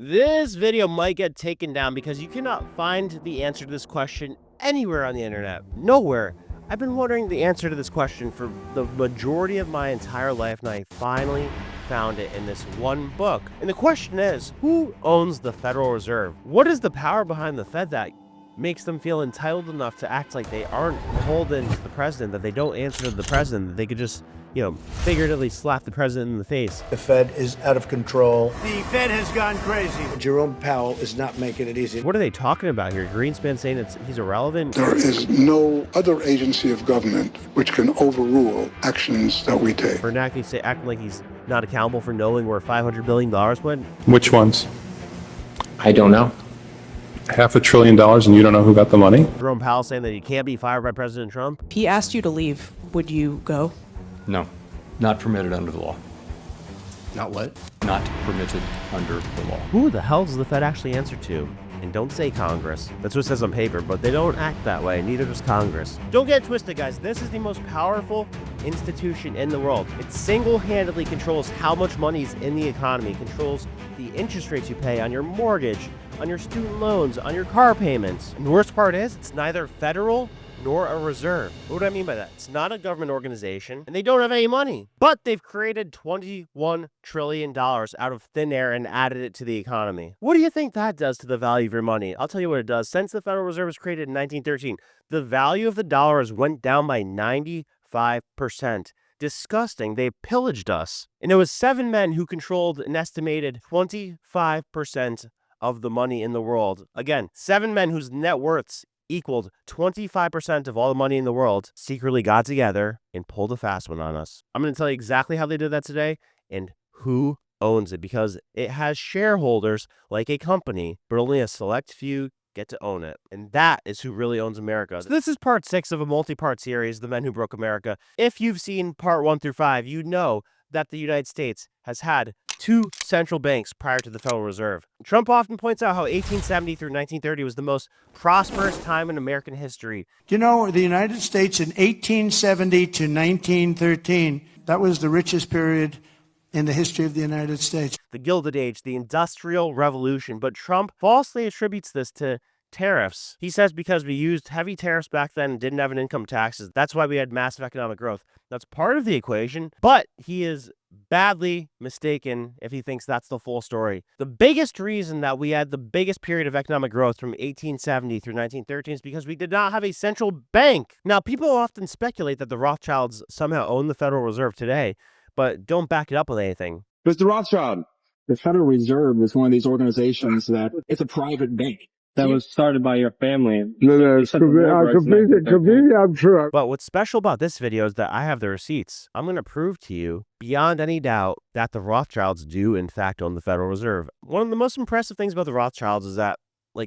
This video might get taken down because you cannot find the answer to this question anywhere on the internet. Nowhere. I've been wondering the answer to this question for the majority of my entire life, and I finally found it in this one book. And the question is, who owns the Federal Reserve? What is the power behind the Fed that makes them feel entitled enough to act like they aren't beholden to the president, that they don't answer to the president, that they could just, figuratively slap the president in the face? The Fed is out of control. The Fed has gone crazy. Jerome Powell is not making it easy. What are they talking about here? Greenspan saying he's irrelevant? There is no other agency of government which can overrule actions that we take. Bernanke acting like he's not accountable for knowing where $500 billion went? Which ones? I don't know. $500 billion and you don't know who got the money? Jerome Powell saying that he can't be fired by President Trump? If he asked you to leave, would you go? No, not permitted under the law. Not what? Not permitted under the law. Who the hell does the Fed actually answer to? And don't say Congress. That's what it says on paper, but they don't act that way. Neither does Congress. Don't get it twisted, guys. This is the most powerful institution in the world. It single-handedly controls how much money is in the economy, controls the interest rates you pay on your mortgage, on your student loans, on your car payments. And the worst part is, it's neither federal nor a reserve. What do I mean by that? It's not a government organization, and they don't have any money. But they've created $21 trillion out of thin air and added it to the economy. What do you think that does to the value of your money? I'll tell you what it does. Since the Federal Reserve was created in 1913, the value of the dollar has went down by 95%. Disgusting. They pillaged us. And it was 7 men who controlled an estimated 25% of the money in the world. Again, 7 men whose net worths equaled 25% of all the money in the world secretly got together and pulled a fast one on us. I'm going to tell you exactly how they did that today and who owns it, because it has shareholders like a company, but only a select few get to own it. And that is who really owns America. So this is part 6 of a multi-part series, The Men Who Broke America. If you've seen part 1 through 5, you know that the United States has had 2 central banks prior to the Federal Reserve. Trump often points out how 1870 through 1930 was the most prosperous time in American history. Do you know the United States in 1870 to 1913, that was the richest period in the history of the United States. The Gilded Age, the Industrial Revolution. But Trump falsely attributes this to tariffs. He says because we used heavy tariffs back then and didn't have an income taxes, that's why we had massive economic growth. That's part of the equation, but he is badly mistaken if he thinks that's the full story. The biggest reason that we had the biggest period of economic growth from 1870 through 1913 is because we did not have a central bank. Now, people often speculate that the Rothschilds somehow own the Federal Reserve today, but don't back it up with anything. Mr. Rothschild, the Federal Reserve is one of these organizations that it's a private bank that was started by your family. I'm sure. But what's special about this video is that I have the receipts. I'm going to prove to you beyond any doubt that the Rothschilds do in fact own the Federal Reserve. One of the most impressive things about the Rothschilds is that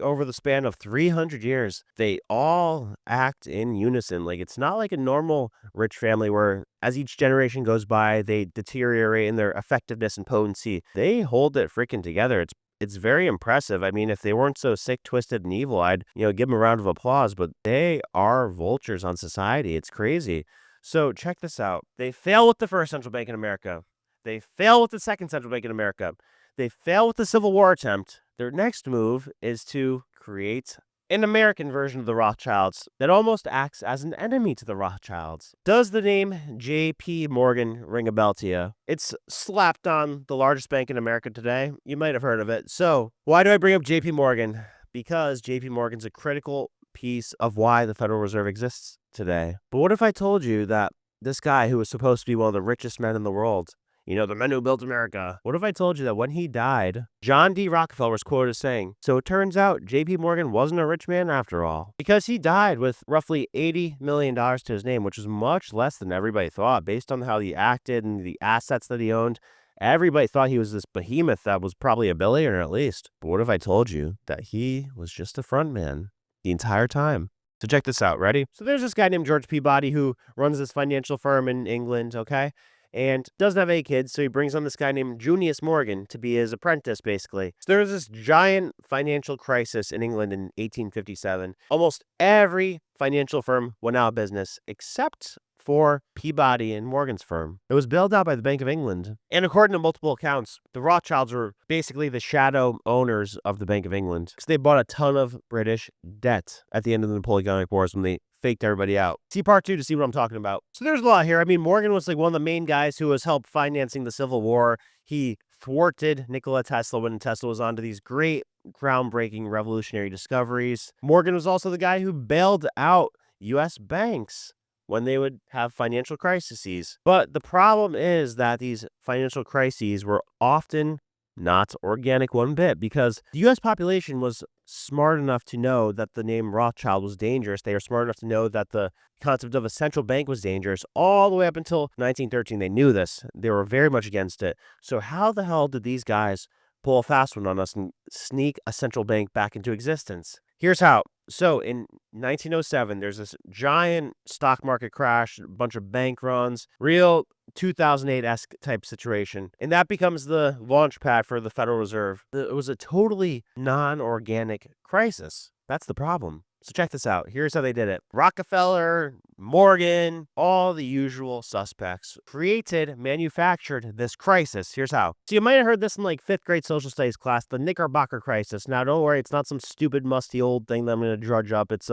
over the span of 300 years, they all act in unison. It's not like a normal rich family where as each generation goes by, they deteriorate in their effectiveness and potency. They hold it freaking together. It's very impressive. I mean, if they weren't so sick, twisted, and evil, I'd, give them a round of applause, but they are vultures on society. It's crazy. So check this out. They fail with the first central bank in America. They fail with the second central bank in America. They fail with the Civil War attempt. Their next move is to create an American version of the Rothschilds that almost acts as an enemy to the Rothschilds. Does the name JP Morgan ring a bell to you? It's slapped on the largest bank in America today. You might have heard of it. So why do I bring up JP Morgan? Because JP Morgan's a critical piece of why the Federal Reserve exists today. But what if I told you that this guy who was supposed to be one of the richest men in the world, the men who built America. What if I told you that when he died, John D. Rockefeller was quoted as saying, so it turns out JP Morgan wasn't a rich man after all, because he died with roughly $80 million to his name, which is much less than everybody thought based on how he acted and the assets that he owned. Everybody thought he was this behemoth that was probably a billionaire at least. But what if I told you that he was just a front man the entire time? So check this out. Ready? So there's this guy named George Peabody who runs this financial firm in England, okay? And doesn't have any kids, so he brings on this guy named Junius Morgan to be his apprentice, basically. So there was this giant financial crisis in England in 1857. Almost every financial firm went out of business, except for Peabody and Morgan's firm. It was bailed out by the Bank of England. And according to multiple accounts, the Rothschilds were basically the shadow owners of the Bank of England because they bought a ton of British debt at the end of the Napoleonic Wars when they faked everybody out. See part 2 to see what I'm talking about. So there's a lot here. I mean, Morgan was like one of the main guys who was helped financing the Civil War. He thwarted Nikola Tesla when Tesla was onto these great, groundbreaking, revolutionary discoveries. Morgan was also the guy who bailed out U.S. banks when they would have financial crises. But the problem is that these financial crises were often not organic one bit, because the U.S. population was smart enough to know that the name Rothschild was dangerous. They were smart enough to know that the concept of a central bank was dangerous. All the way up until 1913, they knew this. They were very much against it. So how the hell did these guys pull a fast one on us and sneak a central bank back into existence? Here's how. So in 1907, there's this giant stock market crash, a bunch of bank runs, real 2008-esque type situation. And that becomes the launch pad for the Federal Reserve. It was a totally non-organic crisis. That's the problem. So check this out. Here's how they did it. Rockefeller, Morgan, all the usual suspects manufactured this crisis. Here's how. So you might have heard this in like 5th grade social studies class, the Knickerbocker crisis. Now don't worry, it's not some stupid musty old thing that I'm going to drudge up. It's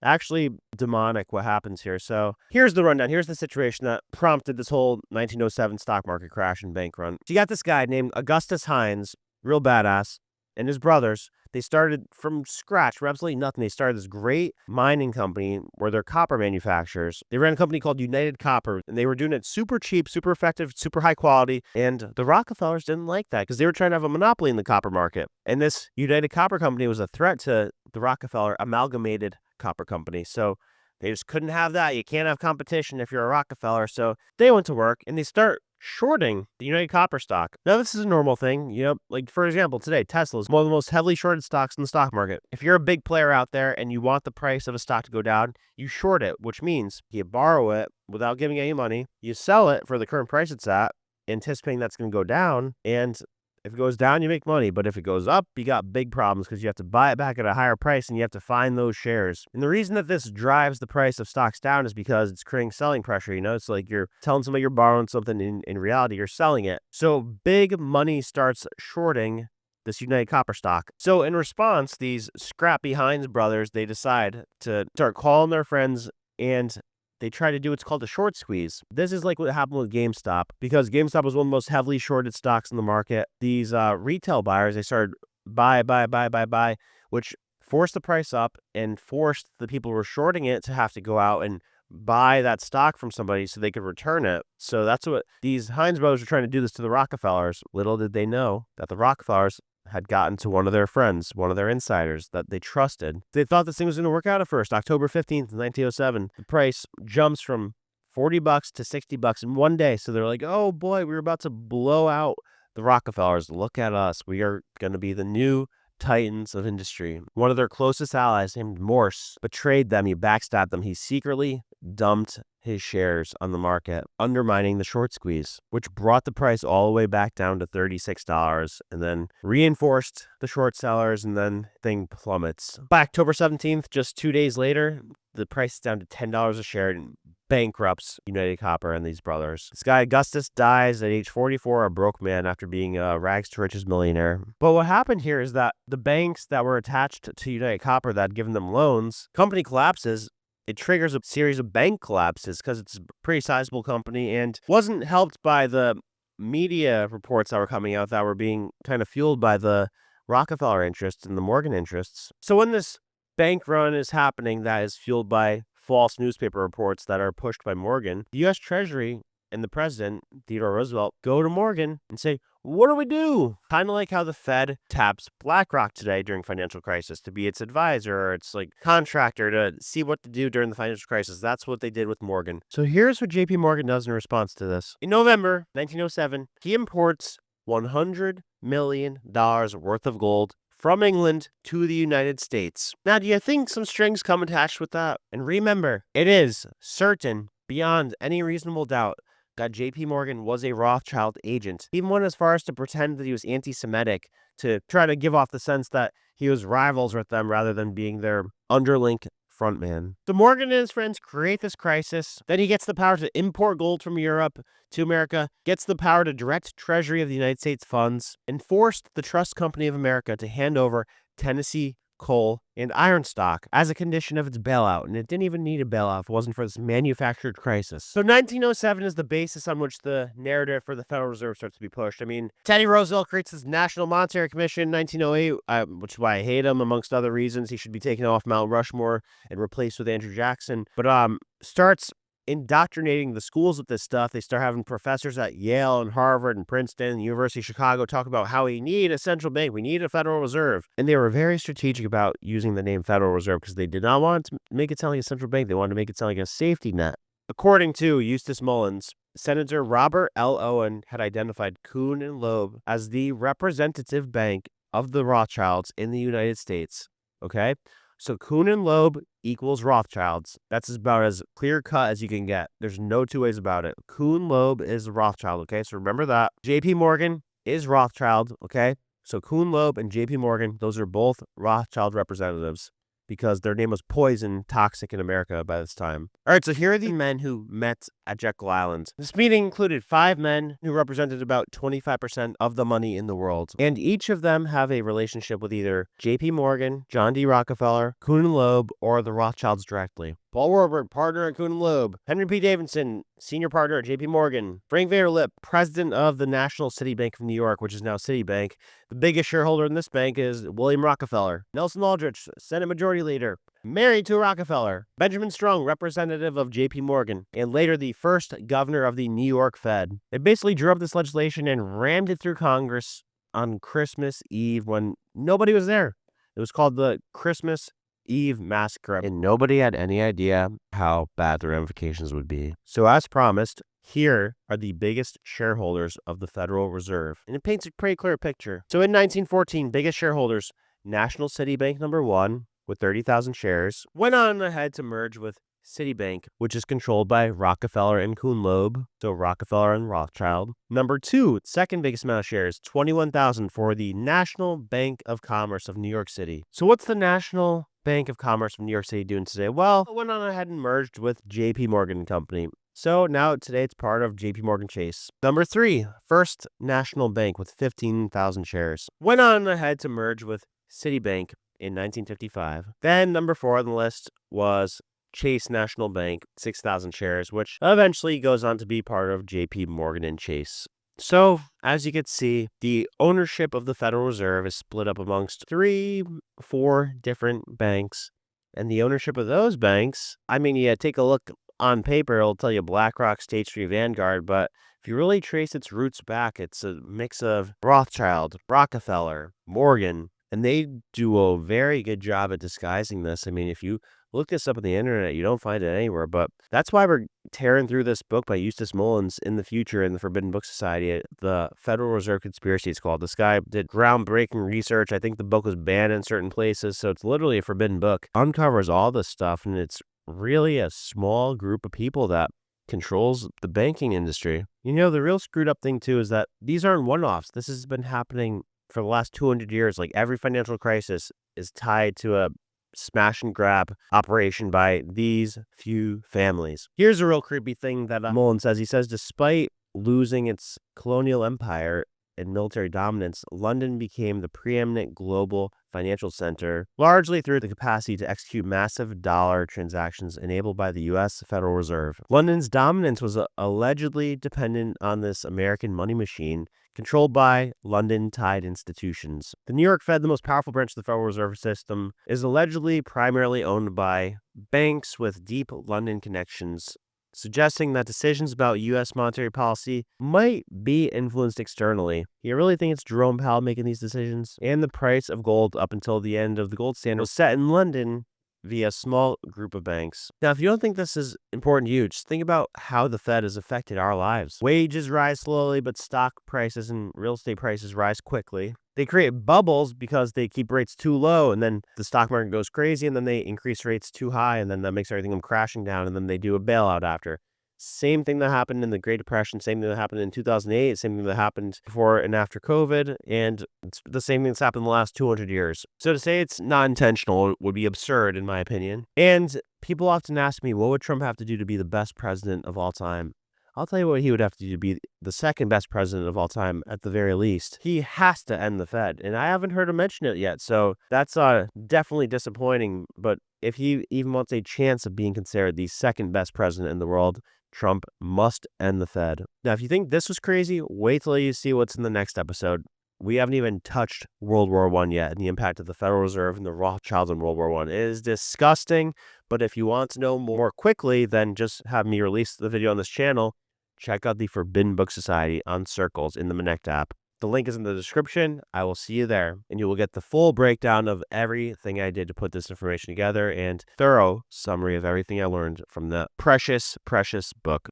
actually demonic what happens here. So here's the rundown. Here's the situation that prompted this whole 1907 stock market crash and bank run. So you got this guy named Augustus Hines, real badass, and his brothers. They started from scratch, from absolutely nothing. They started this great mining company where they're copper manufacturers. They ran a company called United Copper, and they were doing it super cheap, super effective, super high quality. And the Rockefellers didn't like that because they were trying to have a monopoly in the copper market. And this United Copper Company was a threat to the Rockefeller Amalgamated Copper Company. So they just couldn't have that. You can't have competition if you're a Rockefeller. So they went to work and they start shorting the United Copper stock. Now, this is a normal thing. You know, like for example, today, Tesla is one of the most heavily shorted stocks in the stock market. If you're a big player out there and you want the price of a stock to go down, you short it, which means you borrow it without giving any money. You sell it for the current price it's at, anticipating that's going to go down. And if it goes down, you make money. But if it goes up, you got big problems because you have to buy it back at a higher price and you have to find those shares. And the reason that this drives the price of stocks down is because it's creating selling pressure. You know, it's like you're telling somebody you're borrowing something. In reality, you're selling it. So big money starts shorting this United Copper stock. So in response, these scrappy Hines brothers, they decide to start calling their friends and they try to do what's called a short squeeze. This is like what happened with GameStop, because GameStop was one of the most heavily shorted stocks in the market. These retail buyers, they started buy, which forced the price up and forced the people who were shorting it to have to go out and buy that stock from somebody so they could return it. So that's what these Hines brothers were trying to do this to the Rockefellers. Little did they know that the Rockefellers had gotten to one of their friends, one of their insiders that they trusted. They thought this thing was going to work out at first. October 15th, 1907, the price jumps from $40 to $60 in one day. So they're like, oh boy, we're about to blow out the Rockefellers. Look at us. We are going to be the new titans of industry. One of their closest allies named Morse betrayed them. He backstabbed them. He secretly dumped his shares on the market, undermining the short squeeze, which brought the price all the way back down to $36 and then reinforced the short sellers, and then thing plummets. By October 17th, just 2 days later, the price is down to $10 a share and bankrupts United Copper and these brothers. This guy, Augustus, dies at age 44, a broke man after being a rags to riches millionaire. But what happened here is that the banks that were attached to United Copper that had given them loans, company collapses. It triggers a series of bank collapses because it's a pretty sizable company and wasn't helped by the media reports that were coming out that were being kind of fueled by the Rockefeller interests and the Morgan interests. So when this bank run is happening that is fueled by false newspaper reports that are pushed by Morgan, the U.S. Treasury and the president, Theodore Roosevelt, go to Morgan and say, what do we do? Kind of like how the Fed taps BlackRock today during financial crisis to be its advisor or its like contractor to see what to do during the financial crisis. That's what they did with Morgan. So here's what JP Morgan does in response to this. In November 1907, he imports $100 million worth of gold from England to the United States. Now, do you think some strings come attached with that? And remember, it is certain beyond any reasonable doubt that JP Morgan was a Rothschild agent. He even went as far as to pretend that he was anti-Semitic to try to give off the sense that he was rivals with them rather than being their underlink frontman. So Morgan and his friends create this crisis. Then he gets the power to import gold from Europe to America, gets the power to direct Treasury of the United States funds, and forced the Trust Company of America to hand over Tennessee coal and iron stock as a condition of its bailout. And it didn't even need a bailout if it wasn't for this manufactured crisis. So 1907 is the basis on which the narrative for the Federal Reserve starts to be pushed. I mean, Teddy Roosevelt creates this National Monetary Commission in 1908, which is why I hate him, amongst other reasons. He should be taken off Mount Rushmore and replaced with Andrew Jackson. But starts indoctrinating the schools with this stuff. They start having professors at Yale and Harvard and Princeton and University of Chicago talk about how we need a central bank, we need a Federal Reserve. And they were very strategic about using the name Federal Reserve because they did not want to make it sound like a central bank. They wanted to make it sound like a safety net. According to Eustace Mullins, Senator Robert L. Owen had identified Kuhn and Loeb as the representative bank of the Rothschilds in the United States. Okay? So Kuhn and Loeb equals Rothschilds. That's about as clear cut as you can get. There's no two ways about it. Kuhn Loeb is Rothschild, okay? So remember that. JP Morgan is Rothschild, okay? So Kuhn Loeb and JP Morgan, those are both Rothschild representatives because their name was poison, toxic in America by this time. All right, so here are the men who met at Jekyll Island. This meeting included 5 men who represented about 25% of the money in the world. And each of them have a relationship with either JP Morgan, John D. Rockefeller, Kuhn and Loeb, or the Rothschilds directly. Paul Warburg, partner at Kuhn and Loeb. Henry P. Davidson, senior partner at JP Morgan. Frank Vanderlip, president of the National Citibank of New York, which is now Citibank. The biggest shareholder in this bank is William Rockefeller. Nelson Aldrich, Senate Majority Leader, married to Rockefeller. Benjamin Strong, representative of JP Morgan, and later the first governor of the New York Fed. They basically drew up this legislation and rammed it through Congress on Christmas Eve when nobody was there. It was called the Christmas Eve Massacre, and nobody had any idea how bad the ramifications would be. So as promised, here are the biggest shareholders of the Federal Reserve. And it paints a pretty clear picture. So in 1914, biggest shareholders, National City Bank number 1, with 30,000 shares, went on ahead to merge with Citibank, which is controlled by Rockefeller and Kuhn Loeb, so Rockefeller and Rothschild. Number 2, second biggest amount of shares, 21,000 for the National Bank of Commerce of New York City. So what's the National Bank of Commerce of New York City doing today? Well, it went on ahead and merged with JP Morgan and Company. So now today it's part of JP Morgan Chase. Number 3, First National Bank with 15,000 shares. Went on ahead to merge with Citibank in 1955. Then number 4 on the list was Chase National Bank, 6,000 shares, which eventually goes on to be part of JP Morgan and Chase. So, as you can see, the ownership of the Federal Reserve is split up amongst 3-4 different banks. And the ownership of those banks, I mean, yeah, take a look on paper, it'll tell you BlackRock, State Street, Vanguard, but if you really trace its roots back, it's a mix of Rothschild, Rockefeller, Morgan, and they do a very good job at disguising this. I mean, if you look this up on the internet, you don't find it anywhere, but that's why we're tearing through this book by Eustace Mullins in the future in the Forbidden Book Society. The Federal Reserve Conspiracy, it's called. This guy did groundbreaking research. I think the book was banned in certain places, so it's literally a forbidden book. Uncovers all this stuff, and it's really a small group of people that controls the banking industry. You know, the real screwed up thing, too, is that these aren't one-offs. This has been happening for the last 200 years. Like, every financial crisis is tied to a smash and grab operation by these few families. Here's a real creepy thing that Mullins says. He says, despite losing its colonial empire and military dominance, London became the preeminent global financial center, largely through the capacity to execute massive dollar transactions enabled by the U.S. Federal Reserve. London's dominance was allegedly dependent on this American money machine controlled by London-tied institutions. The New York Fed, the most powerful branch of the Federal Reserve System, is allegedly primarily owned by banks with deep London connections, suggesting that decisions about U.S. monetary policy might be influenced externally. You really think it's Jerome Powell making these decisions? And the price of gold up until the end of the gold standard was set in London via a small group of banks. Now, if you don't think this is important to you, just think about how the Fed has affected our lives. Wages rise slowly, but stock prices and real estate prices rise quickly. They create bubbles because they keep rates too low, and then the stock market goes crazy, and then they increase rates too high, and then that makes everything come crashing down, and then they do a bailout after. Same thing that happened in the Great Depression, same thing that happened in 2008, same thing that happened before and after COVID, and it's the same thing that's happened in the last 200 years. So to say it's not intentional would be absurd, in my opinion. And people often ask me, what would Trump have to do to be the best president of all time? I'll tell you what he would have to do to be the second best president of all time, at the very least. He has to end the Fed, and I haven't heard him mention it yet, so that's definitely disappointing. But if he even wants a chance of being considered the second best president in the world, Trump must end the Fed. Now, if you think this was crazy, wait till you see what's in the next episode. We haven't even touched World War I yet and the impact of the Federal Reserve and the Rothschilds in World War I. It is disgusting, but if you want to know more quickly than just have me release the video on this channel, check out the Forbidden Book Society on Circles in the Minnect app. The link is in the description. I will see you there, and you will get the full breakdown of everything I did to put this information together and thorough summary of everything I learned from the precious, precious book.